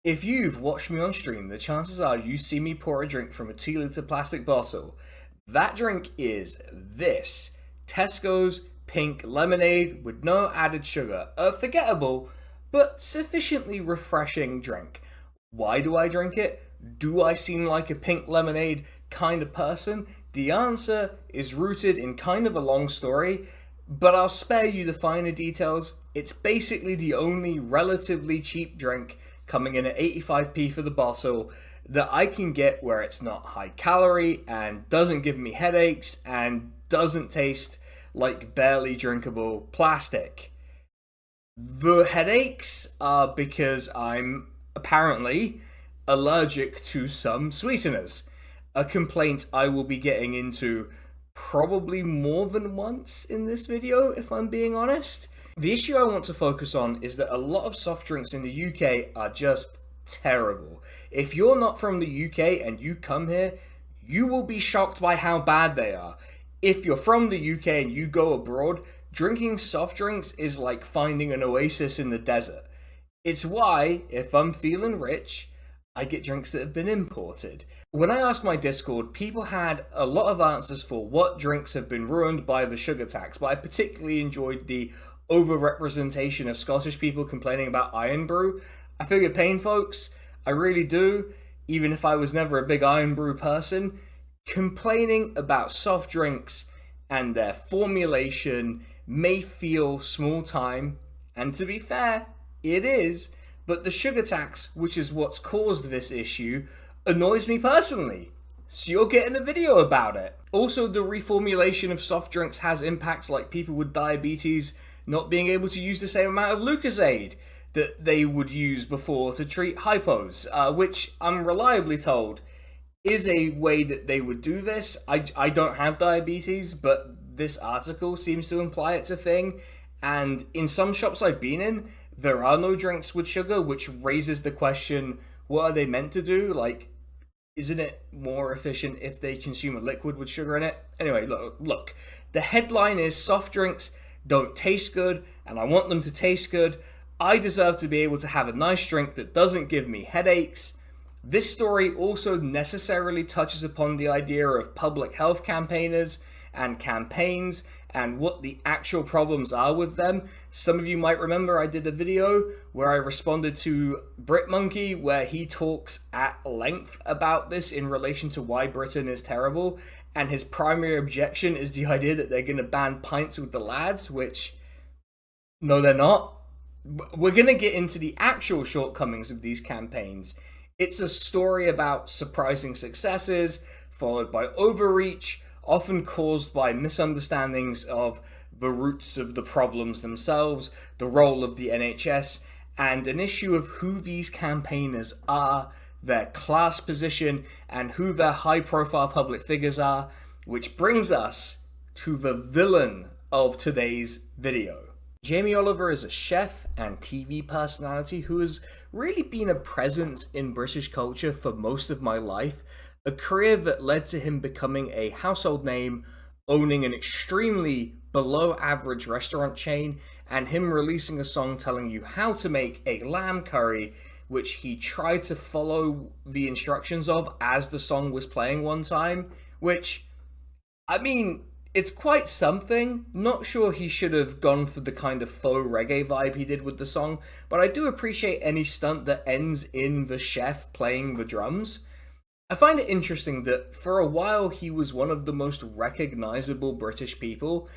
If you've watched me on stream, the chances are you see me pour a drink from a 2 litre plastic bottle. That drink is this Tesco's pink lemonade with no added sugar. A forgettable, but sufficiently refreshing drink. Why do I drink it? Do I seem like a pink lemonade kind of person? The answer is rooted in kind of a long story, but I'll spare you the finer details. It's basically the only relatively cheap drink coming in at 85p for the bottle that I can get where it's not high calorie and doesn't give me headaches and doesn't taste like barely drinkable plastic. The headaches are because I'm apparently allergic to some sweeteners, a complaint I will be getting into probably more than once in this video, if I'm being honest. The issue I want to focus on is that a lot of soft drinks in the UK are just terrible. If you're not from the UK and you come here, you will be shocked by how bad they are. If you're from the UK and you go abroad, drinking soft drinks is like finding an oasis in the desert. It's why, if I'm feeling rich, I get drinks that have been imported. When I asked my Discord, people had a lot of answers for what drinks have been ruined by the sugar tax, but I particularly enjoyed the overrepresentation of Scottish people complaining about Iron Brew. I feel your pain, folks. I really do. Even if I was never a big Iron Brew person, complaining about soft drinks and their formulation may feel small time, and to be fair, it is, but the sugar tax, which is what's caused this issue, annoys me personally. So you're getting a video about it. Also, the reformulation of soft drinks has impacts like people with diabetes not being able to use the same amount of Lucozade that they would use before to treat hypos, which I'm reliably told is a way that they would do this. I don't have diabetes, but this article seems to imply it's a thing, and in some shops I've been in, there are no drinks with sugar, which raises the question, what are they meant to do? Like, isn't it more efficient if they consume a liquid with sugar in it? Anyway, look, the headline is soft drinks don't taste good, and I want them to taste good. I deserve to be able to have a nice drink that doesn't give me headaches. This story also necessarily touches upon the idea of public health campaigners and campaigns and what the actual problems are with them. Some of you might remember I did a video where I responded to BritMonkey, where he talks at length about this in relation to why Britain is terrible, and his primary objection is the idea that they're going to ban pints with the lads, which, no, they're not. We're going to get into the actual shortcomings of these campaigns. It's a story about surprising successes, followed by overreach, often caused by misunderstandings of the roots of the problems themselves, the role of the NHS, and an issue of who these campaigners are, their class position, and who their high-profile public figures are, which brings us to the villain of today's video. Jamie Oliver is a chef and TV personality who has really been a presence in British culture for most of my life, a career that led to him becoming a household name, owning an extremely below-average restaurant chain, and him releasing a song telling you how to make a lamb curry, which he tried to follow the instructions of as the song was playing one time, which, I mean, it's quite something. Not sure he should have gone for the kind of faux reggae vibe he did with the song, but I do appreciate any stunt that ends in the chef playing the drums. I find it interesting that for a while he was one of the most recognizable British people,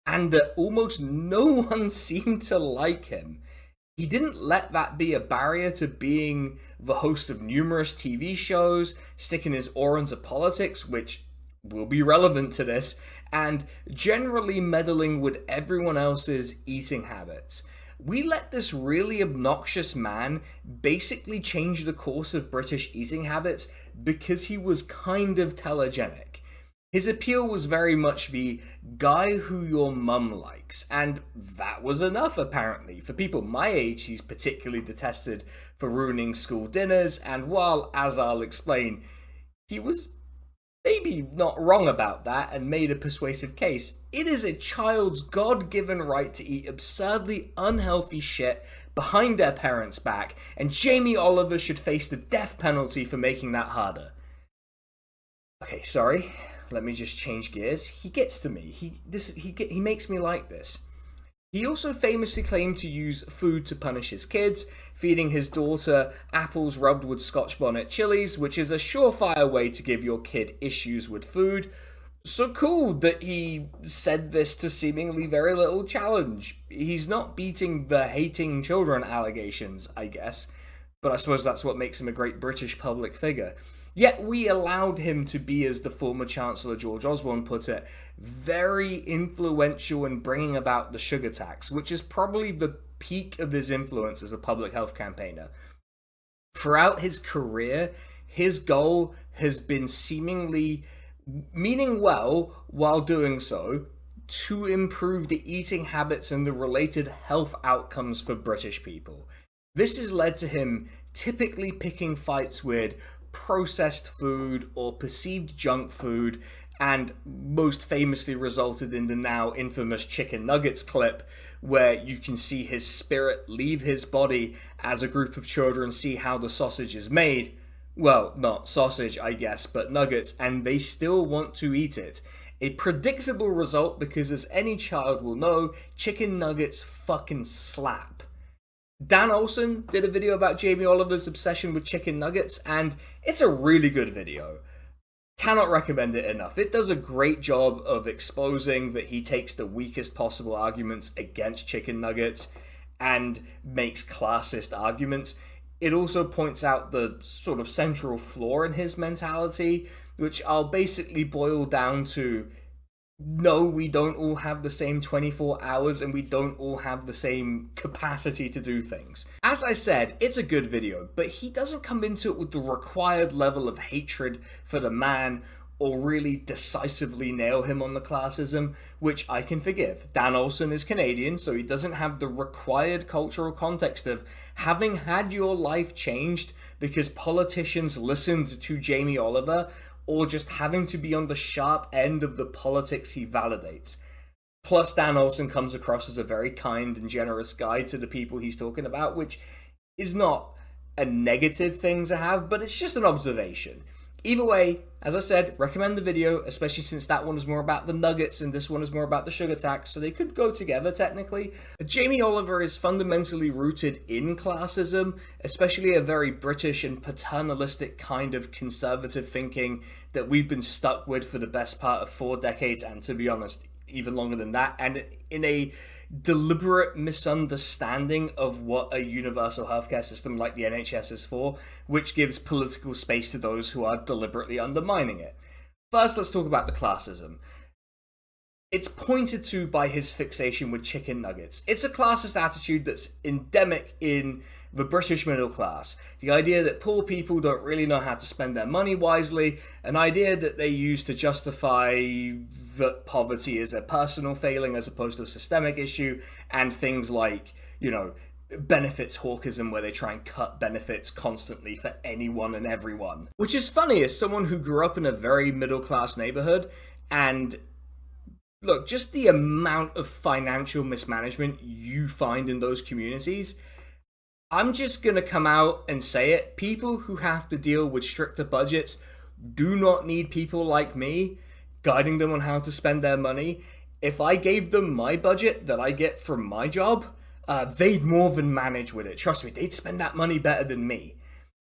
and that almost no one seemed to like him. He didn't let that be a barrier to being the host of numerous TV shows, sticking his oar into politics, which will be relevant to this, and generally meddling with everyone else's eating habits. We let this really obnoxious man basically change the course of British eating habits because he was kind of telegenic. His appeal was very much the guy who your mum likes, and that was enough apparently. For people my age, he's particularly detested for ruining school dinners, and while, as I'll explain, he was maybe not wrong about that and made a persuasive case, it is a child's God-given right to eat absurdly unhealthy shit behind their parents' back, and Jamie Oliver should face the death penalty for making that harder. Okay, sorry. Let me just change gears. He gets to me. He makes me like this. He also famously claimed to use food to punish his kids, feeding his daughter apples rubbed with Scotch bonnet chilies, which is a surefire way to give your kid issues with food. So cool that he said this to seemingly very little challenge. He's not beating the hating children allegations, I guess, but I suppose that's what makes him a great British public figure. Yet we allowed him to be, as the former Chancellor George Osborne put it, very influential in bringing about the sugar tax, which is probably the peak of his influence as a public health campaigner. Throughout his career, his goal has been seemingly meaning well while doing so to improve the eating habits and the related health outcomes for British people. This has led to him typically picking fights with processed food or perceived junk food, and most famously resulted in the now infamous chicken nuggets clip, where you can see his spirit leave his body as a group of children see how the sausage is made. Well, not sausage, I guess, but nuggets, and they still want to eat it. A predictable result because, as any child will know, chicken nuggets fucking slap. Dan Olsen did a video about Jamie Oliver's obsession with chicken nuggets, and it's a really good video. Cannot recommend it enough. It does a great job of exposing that he takes the weakest possible arguments against chicken nuggets and makes classist arguments. It also points out the sort of central flaw in his mentality, which I'll basically boil down to: no, we don't all have the same 24 hours and we don't all have the same capacity to do things. As I said, it's a good video, but he doesn't come into it with the required level of hatred for the man or really decisively nail him on the classism, which I can forgive. Dan Olsen is Canadian, so he doesn't have the required cultural context of having had your life changed because politicians listened to Jamie Oliver, or just having to be on the sharp end of the politics he validates. Plus, Dan Olsen comes across as a very kind and generous guy to the people he's talking about, which is not a negative thing to have, but it's just an observation. Either way, as I said, recommend the video, especially since that one is more about the nuggets and this one is more about the sugar tax, so they could go together technically. Jamie Oliver is fundamentally rooted in classism, especially a very British and paternalistic kind of conservative thinking that we've been stuck with for the best part of 4 decades, and to be honest, even longer than that, and in a deliberate misunderstanding of what a universal healthcare system like the NHS is for, which gives political space to those who are deliberately undermining it. First, let's talk about the classism. It's pointed to by his fixation with chicken nuggets. It's a classist attitude that's endemic in the British middle class. The idea that poor people don't really know how to spend their money wisely, an idea that they use to justify that poverty is a personal failing as opposed to a systemic issue, and things like, benefits hawkism, where they try and cut benefits constantly for anyone and everyone. Which is funny as someone who grew up in a very middle class neighborhood, and look, just the amount of financial mismanagement you find in those communities, I'm just going to come out and say it. People who have to deal with stricter budgets do not need people like me guiding them on how to spend their money. If I gave them my budget that I get from my job, they'd more than manage with it. Trust me, they'd spend that money better than me.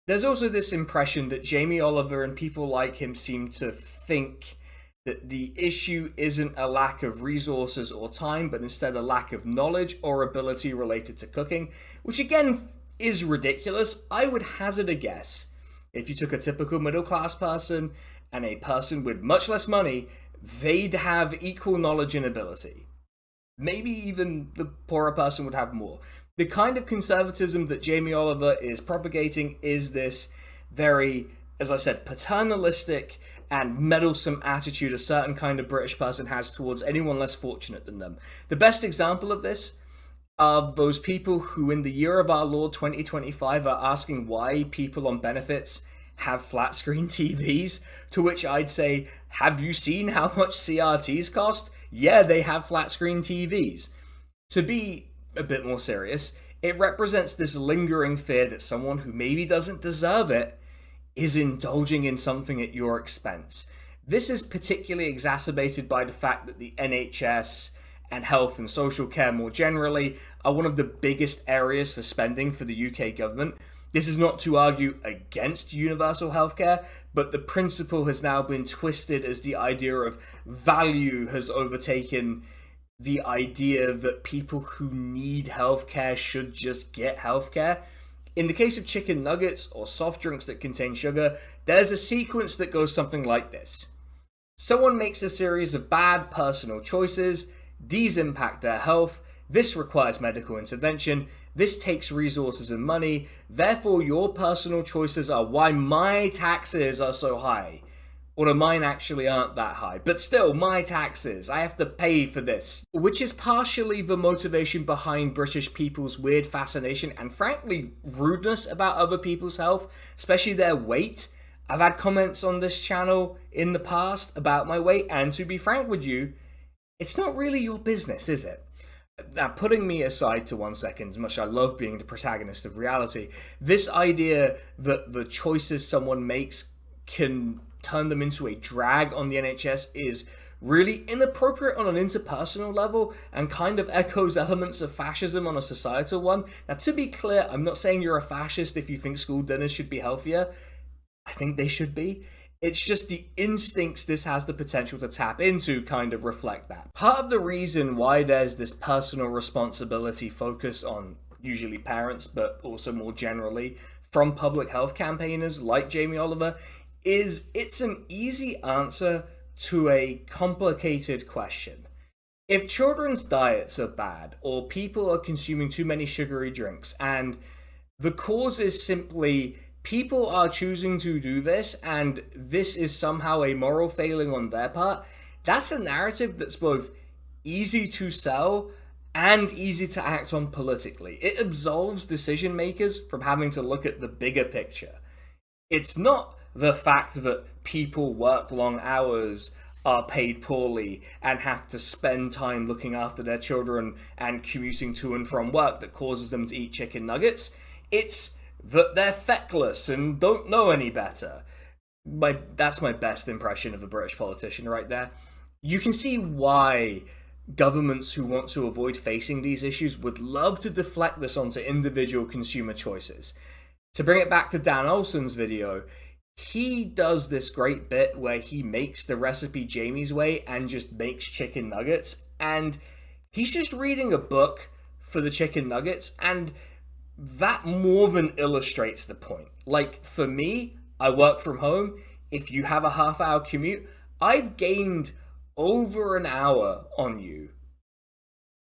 There's also this impression that Jamie Oliver and people like him seem to think that the issue isn't a lack of resources or time, but instead a lack of knowledge or ability related to cooking, which again is ridiculous. I would hazard a guess, if you took a typical middle class person and a person with much less money, they'd have equal knowledge and ability. Maybe even the poorer person would have more. The kind of conservatism that Jamie Oliver is propagating is this very, as I said, paternalistic and meddlesome attitude a certain kind of British person has towards anyone less fortunate than them. The best example of this are those people who in the year of our Lord 2025 are asking why people on benefits have flat screen TVs, to which I'd say, have you seen how much CRTs cost? Yeah, they have flat screen TVs. To be a bit more serious, It represents this lingering fear that someone who maybe doesn't deserve it is indulging in something at your expense. This is particularly exacerbated by the fact that the NHS and health and social care more generally are one of the biggest areas for spending for the UK government. This is not to argue against universal healthcare, but the principle has now been twisted as the idea of value has overtaken the idea that people who need healthcare should just get healthcare. In the case of chicken nuggets or soft drinks that contain sugar, there's a sequence that goes something like this. Someone makes a series of bad personal choices. These impact their health. This requires medical intervention. This takes resources and money. Therefore, your personal choices are why my taxes are so high. Although mine actually aren't that high. But still, my taxes. I have to pay for this. Which is partially the motivation behind British people's weird fascination and frankly rudeness about other people's health, especially their weight. I've had comments on this channel in the past about my weight, and to be frank with you, it's not really your business, is it? Now, putting me aside to 1 second, as much as I love being the protagonist of reality, this idea that the choices someone makes can turn them into a drag on the NHS is really inappropriate on an interpersonal level and kind of echoes elements of fascism on a societal one. Now, to be clear, I'm not saying you're a fascist if you think school dinners should be healthier. I think they should be. It's just the instincts this has the potential to tap into kind of reflect that. Part of the reason why there's this personal responsibility focus on usually parents, but also more generally from public health campaigners like Jamie Oliver, is it's an easy answer to a complicated question. If children's diets are bad, or people are consuming too many sugary drinks, and the cause is simply people are choosing to do this, and this is somehow a moral failing on their part, that's a narrative that's both easy to sell and easy to act on politically. It absolves decision makers from having to look at the bigger picture. It's not the fact that people work long hours, are paid poorly, and have to spend time looking after their children and commuting to and from work that causes them to eat chicken nuggets. It's that they're feckless and don't know any better. That's my best impression of a British politician right there. You can see why governments who want to avoid facing these issues would love to deflect this onto individual consumer choices. To bring it back to Dan Olsen's video, he does this great bit where he makes the recipe Jamie's way and just makes chicken nuggets, and he's just reading a book for the chicken nuggets, and that more than illustrates the point. Like, for me, I work from home. If you have a half-hour commute, I've gained over an hour on you.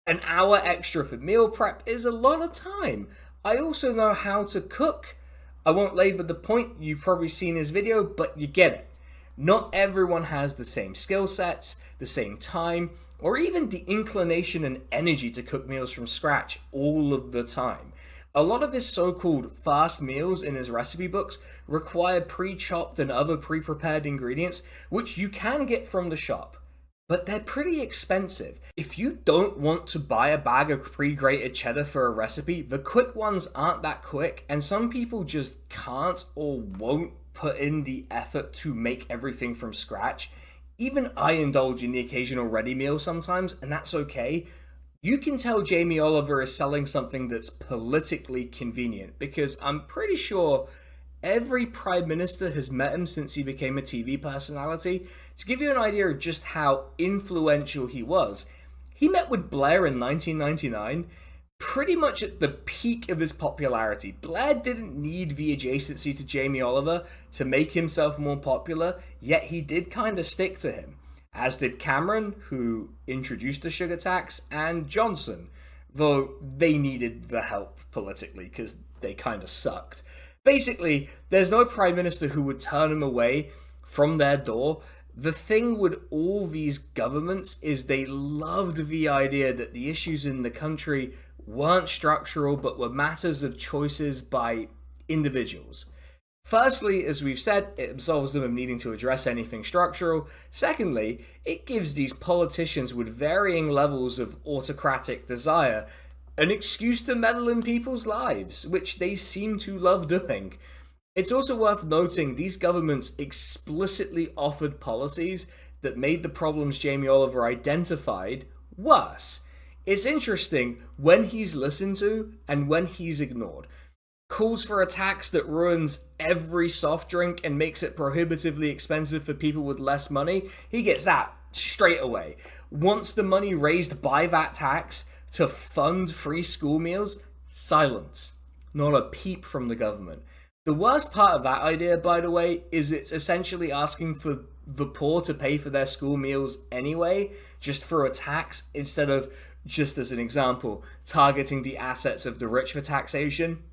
An hour extra for meal prep is a lot of time. I also know how to cook. I won't labor the point, you've probably seen his video, but you get it. Not everyone has the same skill sets, the same time, or even the inclination and energy to cook meals from scratch all of the time. A lot of his so-called fast meals in his recipe books require pre-chopped and other pre-prepared ingredients, which you can get from the shop, but they're pretty expensive. If you don't want to buy a bag of pre-grated cheddar for a recipe, the quick ones aren't that quick, and some people just can't or won't put in the effort to make everything from scratch. Even I indulge in the occasional ready meal sometimes, and that's okay. You can tell Jamie Oliver is selling something that's politically convenient, because I'm pretty sure every prime minister has met him since he became a TV personality. To give you an idea of just how influential he was, he met with Blair in 1999, pretty much at the peak of his popularity. Blair didn't need the adjacency to Jamie Oliver to make himself more popular, yet he did kind of stick to him. As did Cameron, who introduced the sugar tax, and Johnson, though they needed the help politically because they kind of sucked. Basically, there's no prime minister who would turn him away from their door. The thing with all these governments is they loved the idea that the issues in the country weren't structural but were matters of choices by individuals. Firstly, as we've said, it absolves them of needing to address anything structural. Secondly, it gives these politicians with varying levels of autocratic desire an excuse to meddle in people's lives, which they seem to love doing. It's also worth noting these governments explicitly offered policies that made the problems Jamie Oliver identified worse. It's interesting when he's listened to and when he's ignored. Calls for a tax that ruins every soft drink and makes it prohibitively expensive for people with less money, he gets that straight away. Wants the money raised by that tax to fund free school meals? Silence. Not a peep from the government. The worst part of that idea, by the way, is it's essentially asking for the poor to pay for their school meals anyway, just for a tax, instead of, just as an example, targeting the assets of the rich for taxation,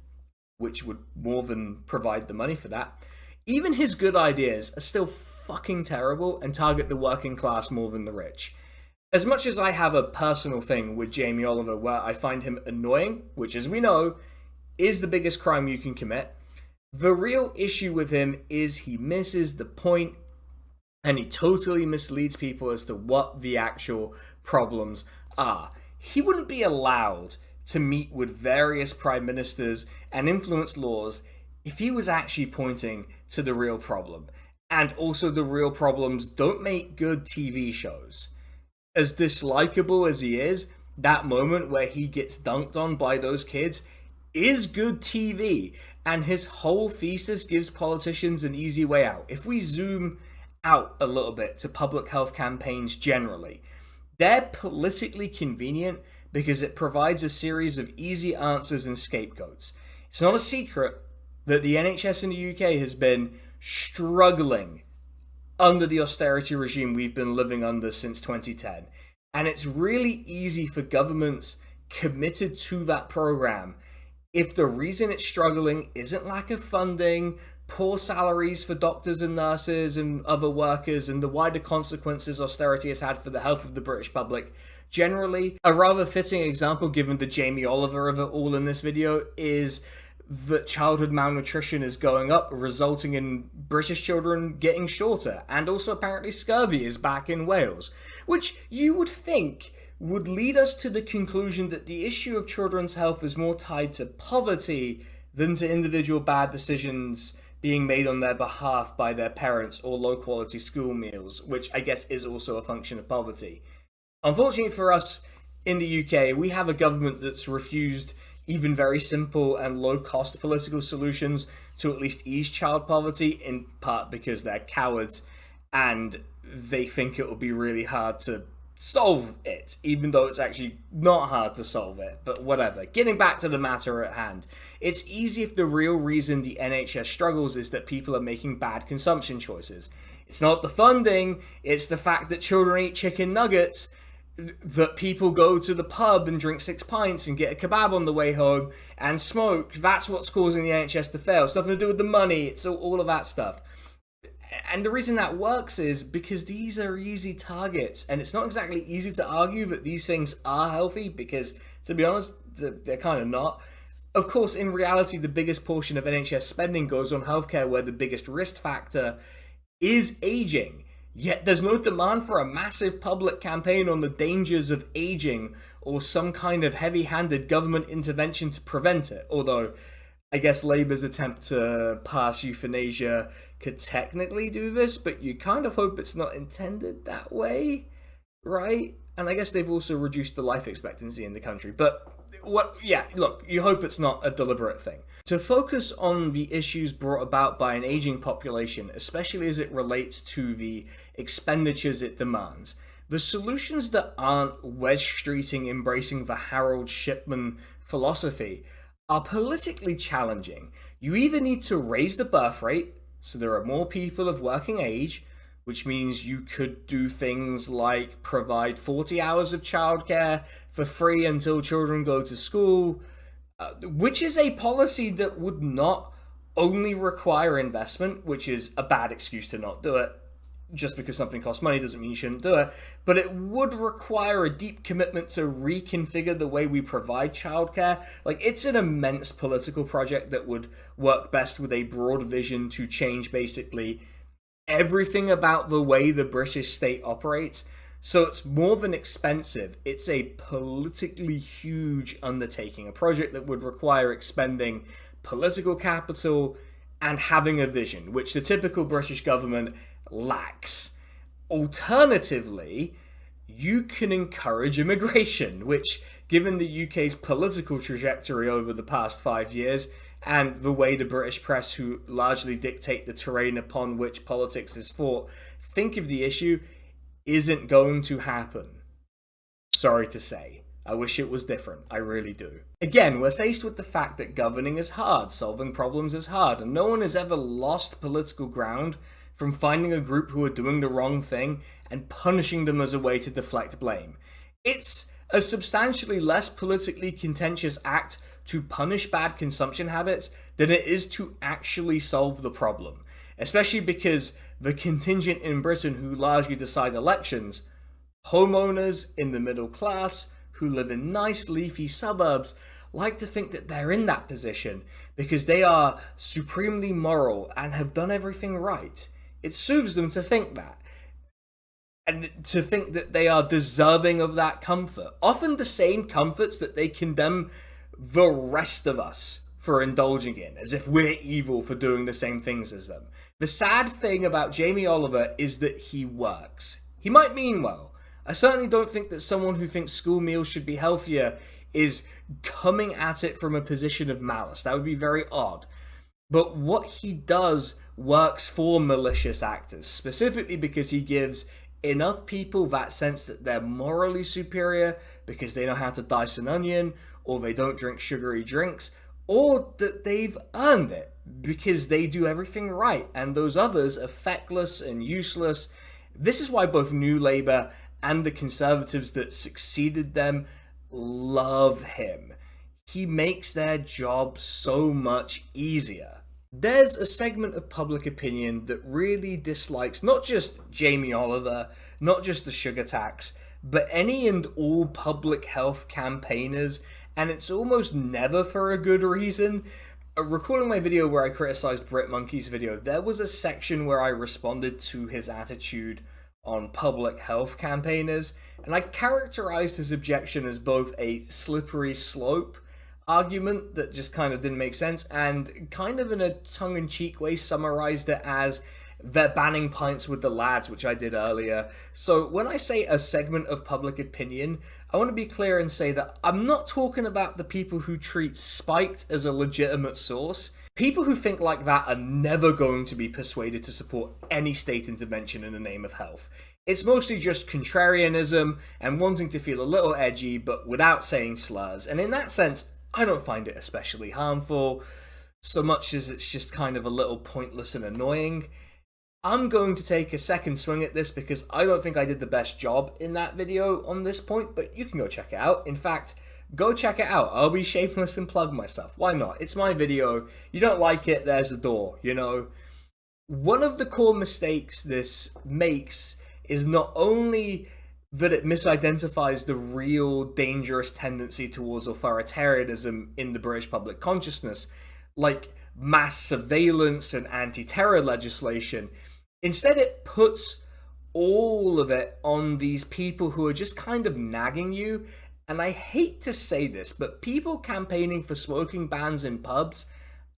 which would more than provide the money for that. Even his good ideas are still fucking terrible and target the working class more than the rich. As much as I have a personal thing with Jamie Oliver where I find him annoying, which as we know, is the biggest crime you can commit, the real issue with him is he misses the point and he totally misleads people as to what the actual problems are. He wouldn't be allowed to meet with various prime ministers and influence laws if he was actually pointing to the real problem. And also the real problems don't make good TV shows. As dislikable as he is, that moment where he gets dunked on by those kids is good TV, and his whole thesis gives politicians an easy way out. If we zoom out a little bit to public health campaigns generally, they're politically convenient because it provides a series of easy answers and scapegoats. It's not a secret that the NHS in the UK has been struggling under the austerity regime we've been living under since 2010. And it's really easy for governments committed to that program, if the reason it's struggling isn't lack of funding, poor salaries for doctors and nurses and other workers, and the wider consequences austerity has had for the health of the British public generally. A rather fitting example, given the Jamie Oliver of it all in this video, is that childhood malnutrition is going up, resulting in British children getting shorter, and also apparently scurvy is back in Wales, which you would think would lead us to the conclusion that the issue of children's health is more tied to poverty than to individual bad decisions being made on their behalf by their parents or low quality school meals, which I guess is also a function of poverty. Unfortunately for us in the UK, we have a government that's refused even very simple and low-cost political solutions to at least ease child poverty, in part because they're cowards and they think it will be really hard to solve it, even though it's actually not hard to solve it, but whatever. Getting back to the matter at hand, it's easy if the real reason the NHS struggles is that people are making bad consumption choices. It's not the funding, it's the fact that children eat chicken nuggets, that people go to the pub and drink 6 pints and get a kebab on the way home and smoke. That's what's causing the NHS to fail. It's nothing to do with the money, it's all of that stuff. And the reason that works is because these are easy targets, and it's not exactly easy to argue that these things are healthy, because, to be honest, they're kind of not. Of course, in reality, the biggest portion of NHS spending goes on healthcare, where the biggest risk factor is aging. Yet there's no demand for a massive public campaign on the dangers of aging or some kind of heavy-handed government intervention to prevent it, although I guess Labour's attempt to pass euthanasia could technically do this, but you kind of hope it's not intended that way, right? And I guess they've also reduced the life expectancy in the country, but look, you hope it's not a deliberate thing. To focus on the issues brought about by an aging population, especially as it relates to the expenditures it demands, the solutions that aren't wedge-streeting embracing the Harold Shipman philosophy are politically challenging. You either need to raise the birth rate, so there are more people of working age, which means you could do things like provide 40 hours of childcare for free until children go to school, which is a policy that would not only require investment, which is a bad excuse to not do it. Just because something costs money doesn't mean you shouldn't do it, but it would require a deep commitment to reconfigure the way we provide childcare. Like, it's an immense political project that would work best with a broad vision to change basically everything about the way the British state operates, So it's more than expensive, it's a politically huge undertaking, a project that would require expending political capital and having a vision, which the typical British government lacks. Alternatively, you can encourage immigration, which, given the UK's political trajectory over the past 5 years, and the way the British press, who largely dictate the terrain upon which politics is fought, think of the issue, isn't going to happen. Sorry to say. I wish it was different. I really do. Again, we're faced with the fact that governing is hard, solving problems is hard, and no one has ever lost political ground from finding a group who are doing the wrong thing and punishing them as a way to deflect blame. It's a substantially less politically contentious act to punish bad consumption habits than it is to actually solve the problem, especially because the contingent in Britain who largely decide elections, homeowners in the middle class who live in nice leafy suburbs, like to think that they're in that position because they are supremely moral and have done everything right. It soothes them to think that. And to think that they are deserving of that comfort. Often the same comforts that they condemn the rest of us for indulging in, as if we're evil for doing the same things as them. The sad thing about Jamie Oliver is that he works. He might mean well. I certainly don't think that someone who thinks school meals should be healthier is coming at it from a position of malice. That would be very odd. But what he does works for malicious actors, specifically because he gives enough people that sense that they're morally superior because they know how to dice an onion, or they don't drink sugary drinks, or that they've earned it because they do everything right, and those others are feckless and useless. This is why both New Labour and the Conservatives that succeeded them love him. He makes their job so much easier. There's a segment of public opinion that really dislikes not just Jamie Oliver, not just the sugar tax, but any and all public health campaigners, and it's almost never for a good reason. Recalling my video where I criticized Brit Monkey's video, there was a section where I responded to his attitude on public health campaigners, and I characterized his objection as both a slippery slope argument that just kind of didn't make sense, and kind of in a tongue-in-cheek way summarized it as they're banning pints with the lads, which I did earlier. So when I say a segment of public opinion, I want to be clear and say that I'm not talking about the people who treat Spiked as a legitimate source. People who think like that are never going to be persuaded to support any state intervention in the name of health. It's mostly just contrarianism and wanting to feel a little edgy, but without saying slurs. And in that sense, I don't find it especially harmful, so much as it's just kind of a little pointless and annoying. I'm going to take a second swing at this because I don't think I did the best job in that video on this point, but you can go check it out. In fact, go check it out. I'll be shameless and plug myself. Why not? It's my video. You don't like it, there's the door, you know? One of the core mistakes this makes is not only that it misidentifies the real dangerous tendency towards authoritarianism in the British public consciousness, like mass surveillance and anti-terror legislation. Instead, it puts all of it on these people who are just kind of nagging you. And I hate to say this, but people campaigning for smoking bans in pubs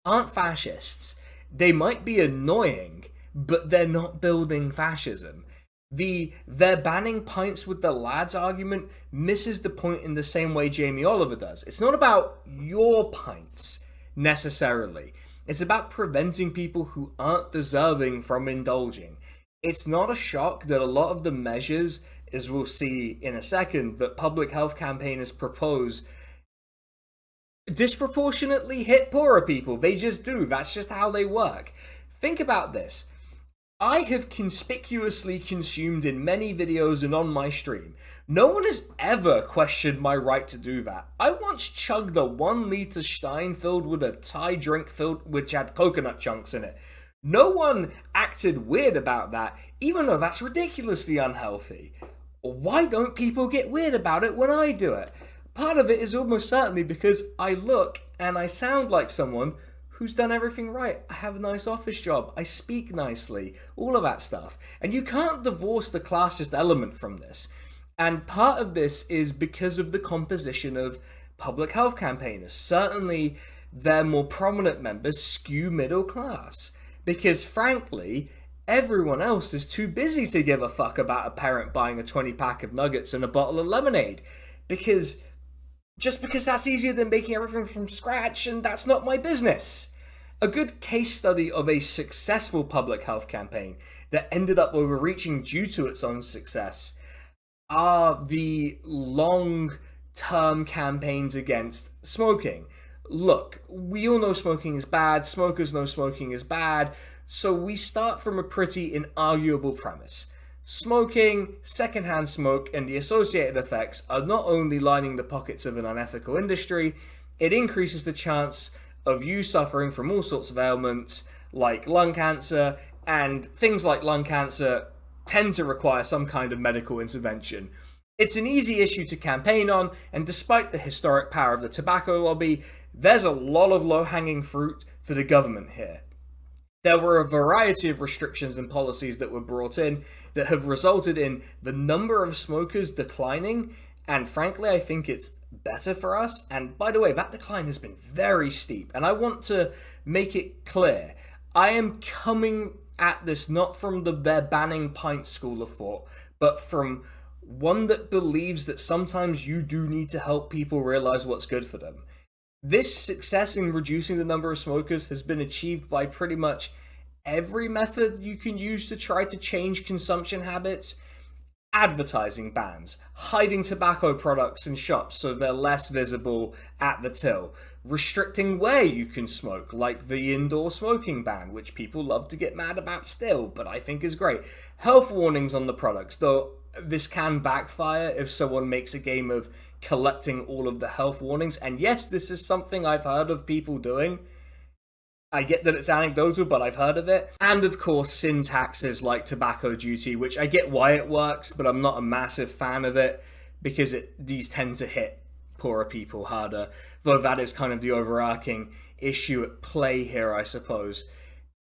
aren't fascists. They might be annoying, but they're not building fascism. They're banning pints with the lads argument misses the point in the same way Jamie Oliver does. It's not about your pints, necessarily. It's about preventing people who aren't deserving from indulging. It's not a shock that a lot of the measures, as we'll see in a second, that public health campaigners propose disproportionately hit poorer people. They just do. That's just how they work. Think about this. I have conspicuously consumed in many videos and on my stream. No one has ever questioned my right to do that. I once chugged a 1 litre Stein filled with a Thai drink which had coconut chunks in it. No one acted weird about that, even though that's ridiculously unhealthy. Why don't people get weird about it when I do it? Part of it is almost certainly because I look and I sound like someone who's done everything right. I have a nice office job. I speak nicely. All of that stuff. And you can't divorce the classist element from this. And part of this is because of the composition of public health campaigners. Certainly, their more prominent members skew middle class. Because frankly, everyone else is too busy to give a fuck about a parent buying a 20-pack of nuggets and a bottle of lemonade. Because that's easier than making everything from scratch, and that's not my business. A good case study of a successful public health campaign that ended up overreaching due to its own success are the long-term campaigns against smoking. Look, we all know smoking is bad, smokers know smoking is bad, so we start from a pretty inarguable premise. Smoking, secondhand smoke, and the associated effects are not only lining the pockets of an unethical industry, it increases the chance of you suffering from all sorts of ailments like lung cancer, and things like lung cancer tend to require some kind of medical intervention. It's an easy issue to campaign on, and despite the historic power of the tobacco lobby, there's a lot of low-hanging fruit for the government here. There were a variety of restrictions and policies that were brought in that have resulted in the number of smokers declining, and frankly, I think it's better for us. And by the way, that decline has been very steep, and I want to make it clear, I am coming at this not from their banning pints school of thought, but from one that believes that sometimes you do need to help people realize what's good for them. This success in reducing the number of smokers has been achieved by pretty much every method you can use to try to change consumption habits. Advertising bans, hiding tobacco products in shops so they're less visible at the till, restricting where you can smoke, like the indoor smoking ban, which people love to get mad about still, but I think is great. Health warnings on the products, though this can backfire if someone makes a game of collecting all of the health warnings, and yes, this is something I've heard of people doing. I get that it's anecdotal, but I've heard of it. And of course, sin taxes like tobacco duty, which I get why it works, but I'm not a massive fan of it because these tend to hit poorer people harder, though that is kind of the overarching issue at play here, I suppose.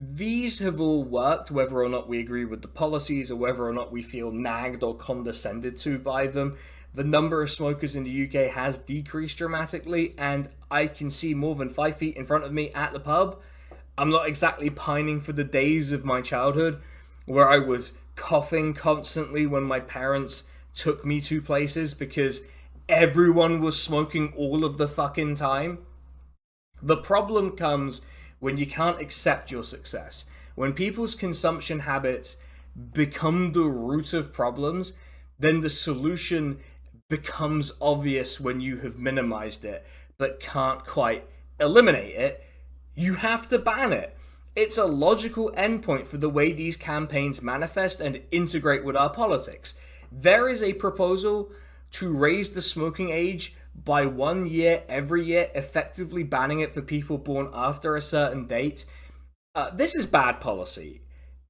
These have all worked, whether or not we agree with the policies or whether or not we feel nagged or condescended to by them. The number of smokers in the UK has decreased dramatically, and I can see more than 5 feet in front of me at the pub. I'm not exactly pining for the days of my childhood where I was coughing constantly when my parents took me to places because everyone was smoking all of the fucking time. The problem comes when you can't accept your success. When people's consumption habits become the root of problems, then the solution becomes obvious when you have minimized it, but can't quite eliminate it. You have to ban it. It's a logical endpoint for the way these campaigns manifest and integrate with our politics. There is a proposal to raise the smoking age by 1 year every year, effectively banning it for people born after a certain date. This is bad policy.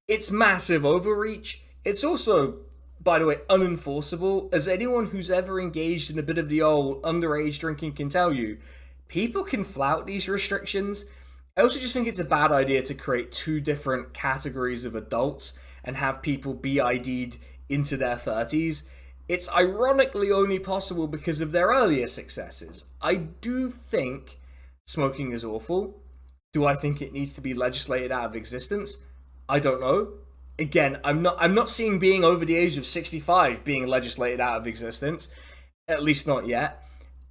It's massive overreach. It's also, by the way, unenforceable. As anyone who's ever engaged in a bit of the old underage drinking can tell you, people can flout these restrictions. I also just think it's a bad idea to create two different categories of adults and have people be ID'd into their 30s. It's ironically only possible because of their earlier successes. I do think smoking is awful. Do I think it needs to be legislated out of existence? I don't know. Again, I'm not seeing being over the age of 65 being legislated out of existence, at least not yet.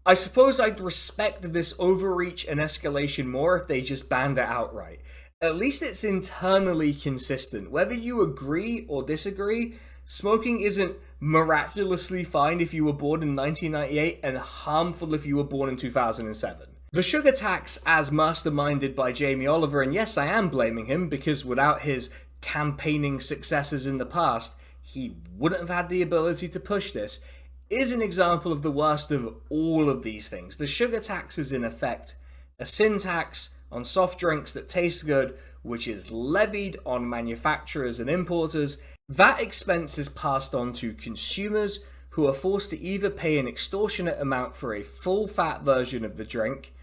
I suppose I'd respect this overreach and escalation more if they just banned it outright. At least it's internally consistent. Whether you agree or disagree, smoking isn't miraculously fine if you were born in 1998 and harmful if you were born in 2007. The sugar tax, as masterminded by Jamie Oliver, and yes, I am blaming him because without his campaigning successes in the past, he wouldn't have had the ability to push this, is an example of the worst of all of these things. The sugar tax is in effect a sin tax on soft drinks that taste good, which is levied on manufacturers and importers. That expense is passed on to consumers who are forced to either pay an extortionate amount for a full-fat version of the drink,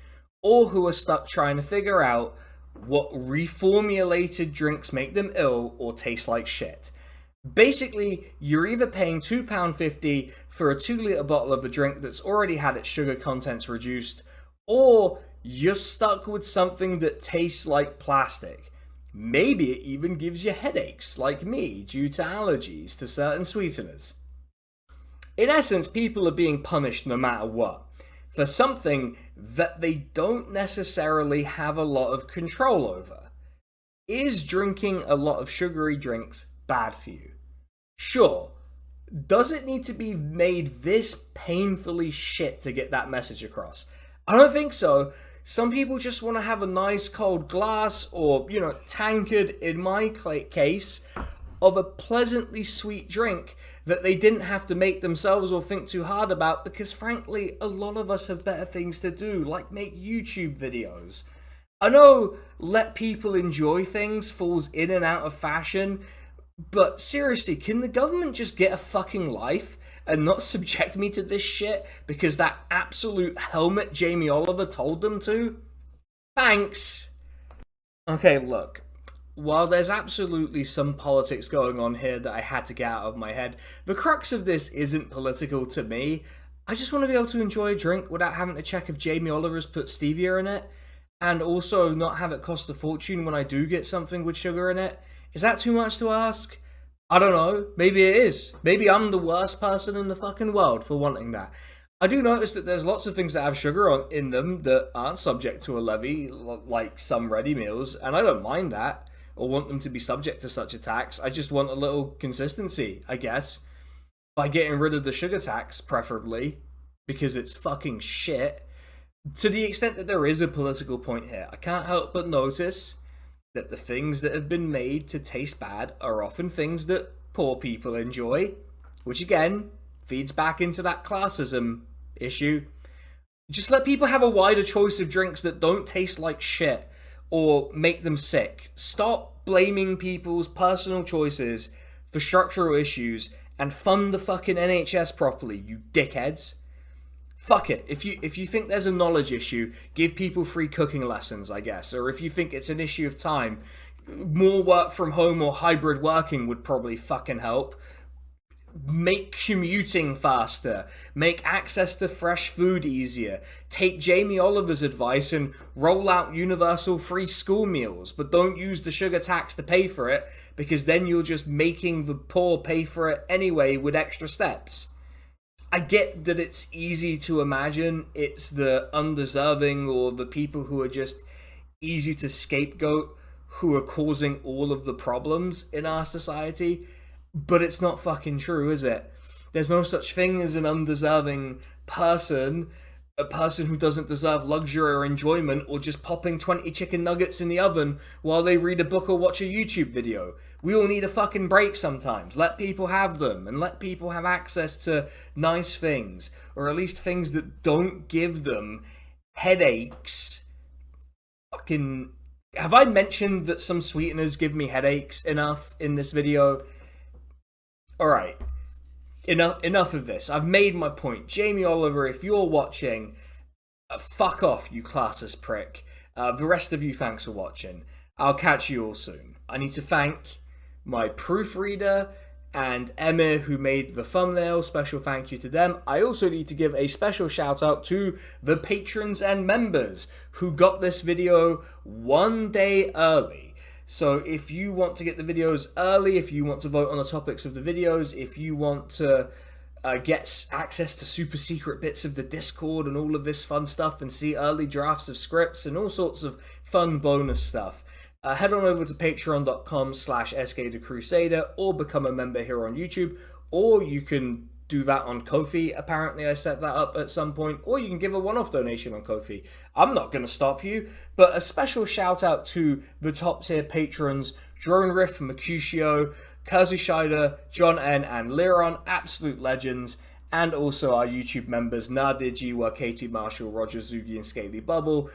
or who are stuck trying to figure out what reformulated drinks make them ill or taste like shit. Basically, you're either paying £2.50 for a 2 litre bottle of a drink that's already had its sugar contents reduced, or you're stuck with something that tastes like plastic. Maybe it even gives you headaches, like me, due to allergies to certain sweeteners. In essence, people are being punished no matter what, for something that they don't necessarily have a lot of control over. Is drinking a lot of sugary drinks bad for you? Sure. Does it need to be made this painfully shit to get that message across? I don't think so. Some people just want to have a nice cold glass or, tankard, in my case, of a pleasantly sweet drink that they didn't have to make themselves or think too hard about, because frankly, a lot of us have better things to do, like make YouTube videos. I know let people enjoy things falls in and out of fashion, but seriously, can the government just get a fucking life and not subject me to this shit because that absolute helmet Jamie Oliver told them to? Thanks! Okay, look. While there's absolutely some politics going on here that I had to get out of my head, the crux of this isn't political to me. I just want to be able to enjoy a drink without having to check if Jamie Oliver's put stevia in it, and also not have it cost a fortune when I do get something with sugar in it. Is that too much to ask? I don't know. Maybe it is. Maybe I'm the worst person in the fucking world for wanting that. I do notice that there's lots of things that have sugar in them that aren't subject to a levy, like some ready meals, and I don't mind that, or want them to be subject to such a tax. I just want a little consistency, I guess, by getting rid of the sugar tax, preferably, because it's fucking shit. To the extent that there is a political point here, I can't help but notice that the things that have been made to taste bad are often things that poor people enjoy, which again feeds back into that classism issue. Just let people have a wider choice of drinks that don't taste like shit or make them sick. Stop blaming people's personal choices for structural issues and fund the fucking NHS properly, you dickheads. Fuck it. If you think there's a knowledge issue, give people free cooking lessons, I guess. Or if you think it's an issue of time, more work from home or hybrid working would probably fucking help. Make commuting faster. Make access to fresh food easier. Take Jamie Oliver's advice and roll out universal free school meals, but don't use the sugar tax to pay for it, because then you're just making the poor pay for it anyway with extra steps. I get that it's easy to imagine it's the undeserving or the people who are just easy to scapegoat who are causing all of the problems in our society, but it's not fucking true, is it? There's no such thing as an undeserving person, a person who doesn't deserve luxury or enjoyment, or just popping 20 chicken nuggets in the oven while they read a book or watch a YouTube video. We all need a fucking break sometimes. Let people have them, and let people have access to nice things, or at least things that don't give them headaches. Fucking... Have I mentioned that some sweeteners give me headaches enough in this video? Alright. Enough of this. I've made my point. Jamie Oliver, if you're watching, fuck off, you classist prick. The rest of you, thanks for watching. I'll catch you all soon. I need to thank my proofreader and Emma, who made the thumbnail. Special thank you to them. I also need to give a special shout out to the patrons and members who got this video one day early. So if you want to get the videos early, if you want to vote on the topics of the videos, if you want to get access to super secret bits of the Discord and all of this fun stuff, and see early drafts of scripts and all sorts of fun bonus stuff, head on over to patreon.com/SKTheCrusader or become a member here on YouTube, or you can do that on Ko-fi. Apparently I set that up at some point, or you can give a one-off donation on Ko-fi. I'm not going to stop you, but a special shout out to the top tier patrons: Drone Riff, Mercutio, Kazushida, John N, and Liron, absolute legends. And also our YouTube members: Nadir, Jiwa, Katie Marshall, Roger, Zugi, and Scaly Bubble.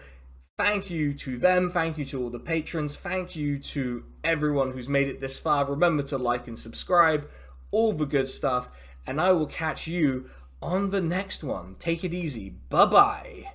Thank you to them, thank you to all the patrons, thank you to everyone who's made it this far. Remember to like and subscribe, all the good stuff, and I will catch you on the next one. Take it easy. Bye-bye.